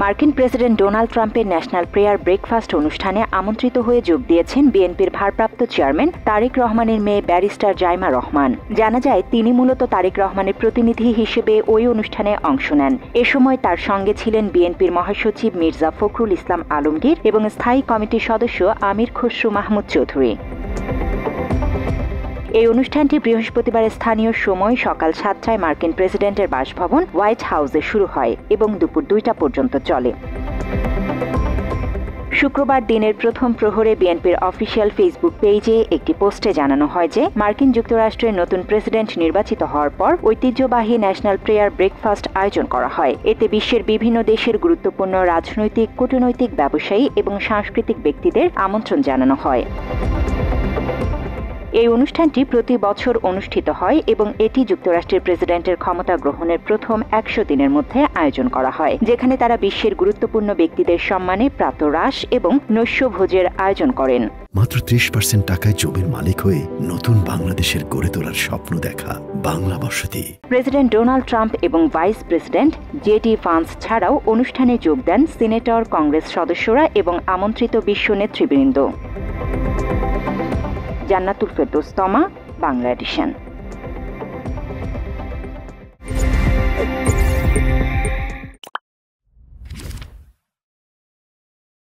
মার্কিন president Donald ট্রাম্পের national prayer breakfast অনুষ্ঠানে আমন্ত্রিত হয়ে যোগ দিয়েছেন বিএনপির ভারপ্রাপ্ত চেয়ারম্যান তারেক রহমানের মেয়ে ব্যারিস্টার জাইমা রহমান। জানা যায়, তিনি মূলত তারেক রহমানের প্রতিনিধি হিসেবে ওই অনুষ্ঠানে অংশ নেন। এ সময় তার সঙ্গে ছিলেন বিএনপির মহাসচিব মির্জা ফখরুল ইসলাম আলমগীর এবং স্থায়ী কমিটির সদস্য আমির খসরু মাহমুদ চৌধুরী। এই অনুষ্ঠানটি বৃহস্পতিবার স্থানীয় সময় সকাল 7টায় মার্কিন প্রেসিডেন্টের বাসভবন হোয়াইট হাউসে শুরু হয় এবং দুপুর 2টা পর্যন্ত চলে। শুক্রবার দিনের প্রথম প্রহরে বিএনপির অফিসিয়াল ফেসবুক পেজে একটি পোস্টে জানানো হয় যে মার্কিন যুক্তরাষ্ট্রের নতুন প্রেসিডেন্ট নির্বাচিত হওয়ার পর ঐতিহ্যবাহী ন্যাশনাল প্রেয়ার ব্রেকফাস্ট আয়োজন করা হয়। এতে বিশ্বের বিভিন্ন দেশের গুরুত্বপূর্ণ রাজনৈতিক, কূটনৈতিক, ব্যবসায়ী এবং সাংস্কৃতিক ব্যক্তিদের আমন্ত্রণ জানানো হয়। এই অনুষ্ঠানটি প্রতি বছর অনুষ্ঠিত হয় এবং এটি যুক্তরাষ্ট্রের প্রেসিডেন্টের ক্ষমতা গ্রহণের প্রথম 100 দিনের মধ্যে আয়োজন করা হয়, যেখানে তারা বিশ্বের গুরুত্বপূর্ণ ব্যক্তিদের সম্মানে প্রাতরাশ এবং নৈশভোজের আয়োজন করেন। মাত্র 30% টাকায় জমির মালিক হয়ে নতুন বাংলাদেশের গড়ে তোলার স্বপ্ন দেখা বাংলা বসতি। প্রেসিডেন্ট ডোনাল্ড ট্রাম্প এবং ভাইস প্রেসিডেন্ট জেডি ভান্স ছাড়াও অনুষ্ঠানে যোগ দেন সিনেটর, কংগ্রেস সদস্যরা এবং আমন্ত্রিত বিশ্ব নেতৃবৃন্দ। জান্নাতুল ফেরদৌস তমা, বাংলা এডিশন।